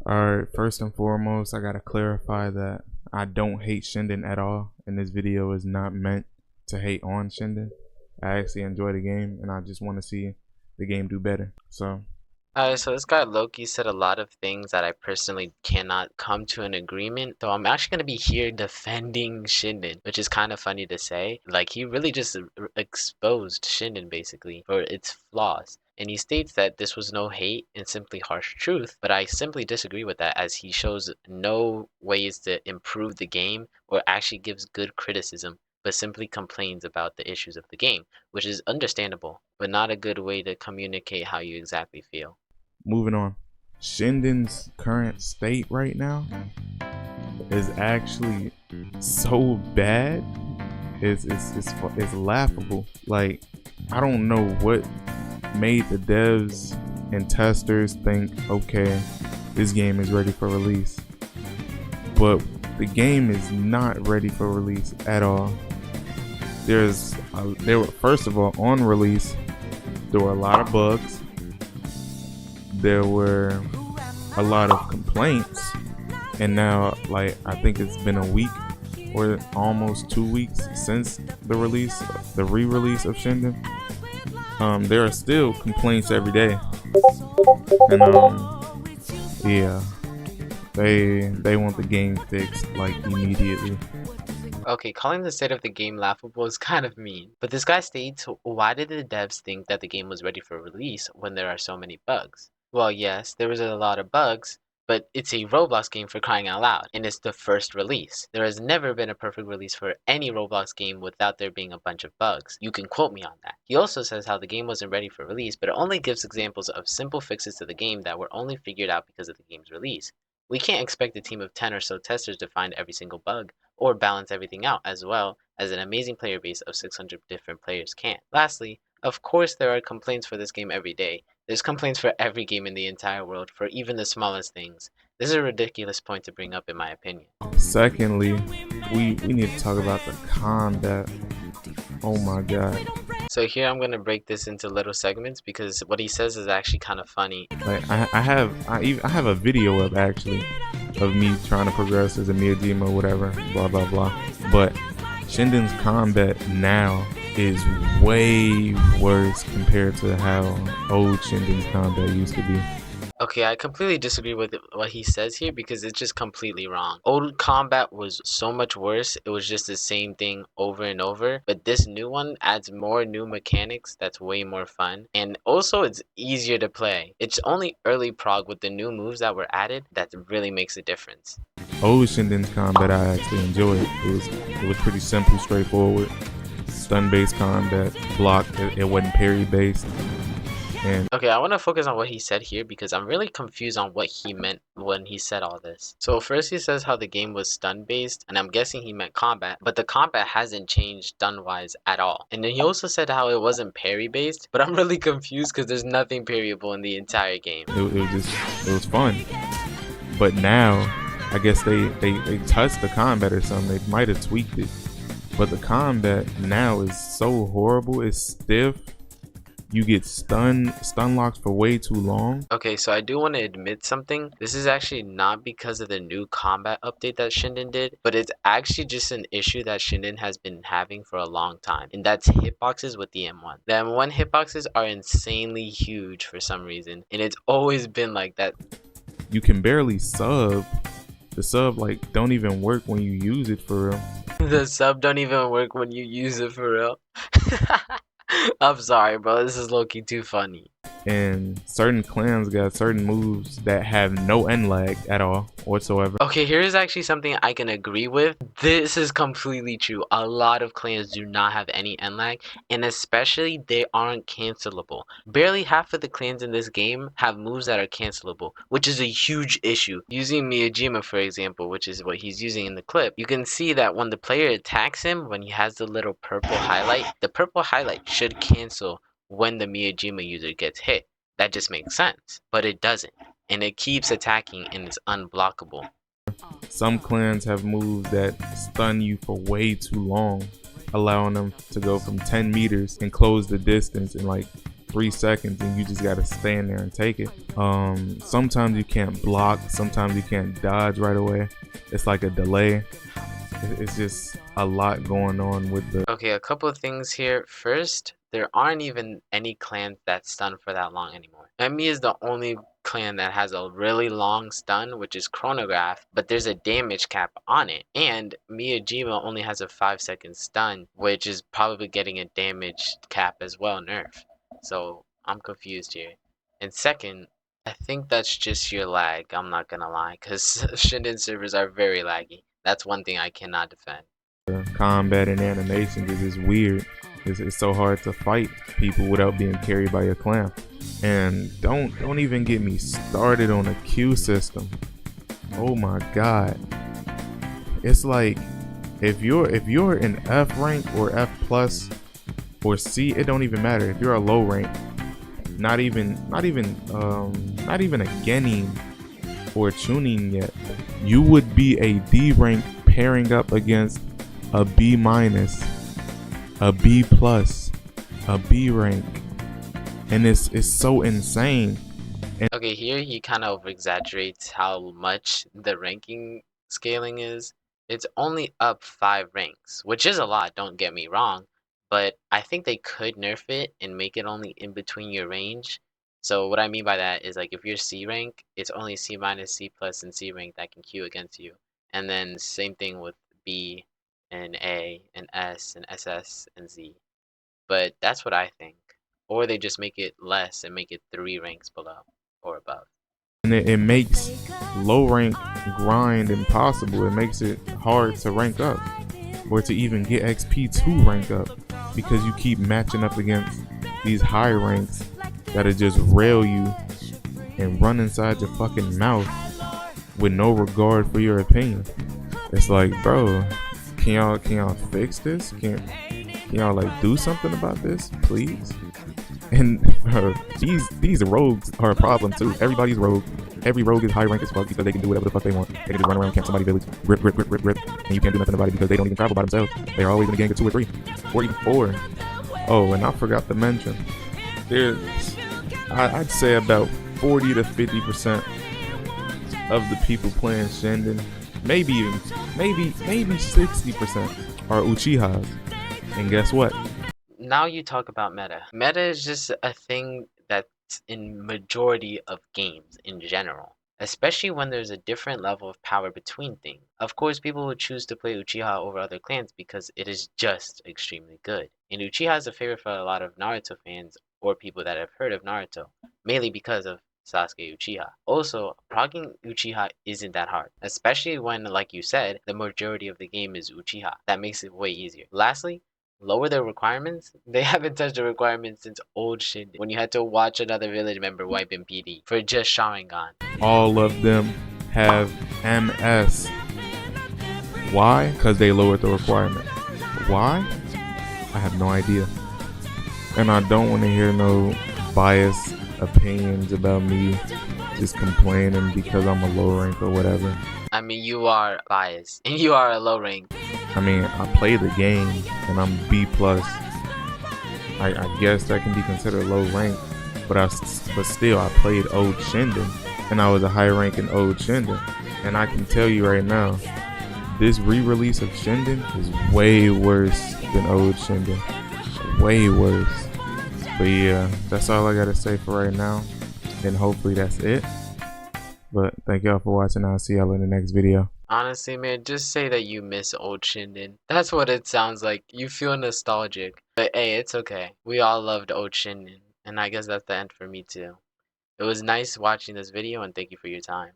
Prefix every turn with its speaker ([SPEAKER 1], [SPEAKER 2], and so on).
[SPEAKER 1] Alright, first and foremost, I gotta clarify that I don't hate Shinden at all, and this video is not meant to hate on Shinden. I actually enjoy the game, and I just want to see the game do better. So,
[SPEAKER 2] So this guy Loki said a lot of things that I personally cannot come to an agreement. So I'm actually gonna be here defending Shinden, which is kind of funny to say. Like he really just exposed Shinden basically for its flaws. And he states that this was no hate and simply harsh truth, but I simply disagree with that as he shows no ways to improve the game or actually gives good criticism, but simply complains about the issues of the game, which is understandable, but not a good way to communicate how you exactly feel.
[SPEAKER 1] moving on. Shinden's current state right now is actually so bad. It's laughable. Like, I don't know what made the devs and testers think, okay, this game is ready for release, but the game is not ready for release at all. There were, first of all, on release there were a lot of bugs, there were a lot of complaints, and now, like, I think it's been a week or almost 2 weeks since the re-release of Shinden. There are still complaints every day, and yeah, they want the game fixed like immediately.
[SPEAKER 2] Okay, calling the state of the game laughable is kind of mean, but this guy states, why did the devs think that the game was ready for release when there are so many bugs? Well, yes, there was a lot of bugs, but it's a Roblox game for crying out loud, and it's the first release. There has never been a perfect release for any Roblox game without there being a bunch of bugs. You can quote me on that. He also says how the game wasn't ready for release, but it only gives examples of simple fixes to the game that were only figured out because of the game's release. We can't expect a team of 10 or so testers to find every single bug, or balance everything out as well as an amazing player base of 600 different players can. Lastly, of course there are complaints for this game every day. There's complaints for every game in the entire world for even the smallest things. This is a ridiculous point to bring up in my opinion.
[SPEAKER 1] Secondly, we need to talk about the combat. Oh my god.
[SPEAKER 2] So here I'm gonna break this into little segments because what he says is actually kind of funny.
[SPEAKER 1] Like, I have a video up actually of me trying to progress as a Miyajima or whatever, blah blah blah. But Shinden's combat now is way worse compared to how old Shinden's combat used to be.
[SPEAKER 2] Okay, I completely disagree with what he says here because it's just completely wrong. Old combat was so much worse. It was just the same thing over and over. But this new one adds more new mechanics that's way more fun. And also it's easier to play. It's only early prog with the new moves that were added that really makes a difference.
[SPEAKER 1] Old Shinden's combat I actually enjoyed. It was pretty simple, straightforward. Stun based combat, block, it wasn't parry based. And
[SPEAKER 2] okay, I want to focus on what he said here because I'm really confused on what he meant when he said all this. So first he says how the game was stun based, and I'm guessing he meant combat, but the combat hasn't changed stun wise at all. And then he also said how it wasn't parry based, but I'm really confused because there's nothing parryable in the entire game.
[SPEAKER 1] it was fun. But now, I guess they touched the combat or something. They might have tweaked it. But the combat now is so horrible. It's stiff. You get stun locks for way too long.
[SPEAKER 2] Okay, so I do want to admit something. This is actually not because of the new combat update that Shinden did, but it's actually just an issue that Shinden has been having for a long time, and that's hitboxes with the M1. The M1 hitboxes are insanely huge for some reason, and it's always been like that.
[SPEAKER 1] You can barely sub. The sub like don't even work when you use it for real.
[SPEAKER 2] The sub don't even work when you use it for real. I'm sorry, bro. This is low-key too funny.
[SPEAKER 1] And certain clans got certain moves that have no end lag at all whatsoever.
[SPEAKER 2] Okay, here's actually something I can agree with. This is completely true. A lot of clans do not have any end lag, and especially they aren't cancelable. Barely half of the clans in this game have moves that are cancelable, which is a huge issue. Using Miyajima, for example, which is what he's using in the clip, you can see that when the player attacks him, when he has the little purple highlight, the purple highlight should cancel when the Miyajima user gets hit. That just makes sense, but it doesn't, and it keeps attacking and it's unblockable.
[SPEAKER 1] Some clans have moves that stun you for way too long, allowing them to go from 10 meters and close the distance in like 3 seconds and you just gotta stand there and take it. Sometimes you can't block, sometimes you can't dodge right away. It's like a delay. It's just a lot going on with the.
[SPEAKER 2] Okay, a couple of things here. First, there aren't even any clans that stun for that long anymore. Emmy is the only clan that has a really long stun, which is chronograph, but there's a damage cap on it. And Miyajima only has a 5-second stun, which is probably getting a damage cap as well, nerf. So I'm confused here. And second, I think that's just your lag, I'm not gonna lie, because Shinden servers are very laggy. That's one thing I cannot defend.
[SPEAKER 1] Combat and animations is just weird. It's so hard to fight people without being carried by your clan. And don't even get me started on a Q system. Oh my god. It's like if you're an F rank or F plus or C, it don't even matter. If you're a low rank, not even a Genin or a tuning yet, you would be a D rank pairing up against a B minus, a B plus, a B rank, and it's so insane.
[SPEAKER 2] Okay, here he kind of exaggerates how much the ranking scaling is. It's only up 5 ranks, which is a lot, don't get me wrong, but I think they could nerf it and make it only in between your range. So what I mean by that is like if you're C rank, it's only C minus, C plus, and C rank that can queue against you. And then same thing with B and A and S and SS and Z. But that's what I think. Or they just make it less and make it 3 ranks below or above.
[SPEAKER 1] And it makes low rank grind impossible. It makes it hard to rank up or to even get XP to rank up because you keep matching up against these high ranks that'll just rail you and run inside your fucking mouth with no regard for your opinion. It's like, bro, can y'all fix this? Can y'all like do something about this, please? And these rogues are a problem too. Everybody's rogue. Every rogue is high rank as fuck because they can do whatever the fuck they want. They can just run around, camp somebody's village, rip, and you can't do nothing about it because they don't even travel by themselves. They're always in a gang of 2 or 3, or even 4. Oh, and I forgot to mention, I'd say about 40 to 50% of the people playing Shinden, maybe 60% are Uchihas. And guess what?
[SPEAKER 2] Now you talk about meta. Meta is just a thing that's in majority of games in general, especially when there's a different level of power between things. Of course, people would choose to play Uchiha over other clans because it is just extremely good. And Uchiha is a favorite for a lot of Naruto fans or people that have heard of Naruto, mainly because of Sasuke Uchiha. Also, progging Uchiha isn't that hard, especially when, like you said, the majority of the game is Uchiha. That makes it way easier. Lastly, lower their requirements? They haven't touched the requirements since old Shinden, when you had to watch another village member wipe in PD for just Sharingan.
[SPEAKER 1] All of them have MS. Why? Because they lowered the requirement. Why? I have no idea. And I don't want to hear no biased opinions about me just complaining because I'm a low rank or whatever.
[SPEAKER 2] I mean, you are biased, and you are a low rank.
[SPEAKER 1] I mean, I play the game, and I'm B plus. I guess that can be considered low rank, but still, I played old Shinden, and I was a high rank in old Shinden. And I can tell you right now, this re-release of Shinden is way worse than old Shinden. Way worse. But yeah, that's all I gotta say for right now, and hopefully that's it. But thank y'all for watching. I'll see y'all in the next video.
[SPEAKER 2] Honestly, man, just say that you miss old Shinden. That's what it sounds like. You feel nostalgic. But hey, it's okay. We all loved old Shinden. And I guess that's the end for me too. It was nice watching this video and thank you for your time.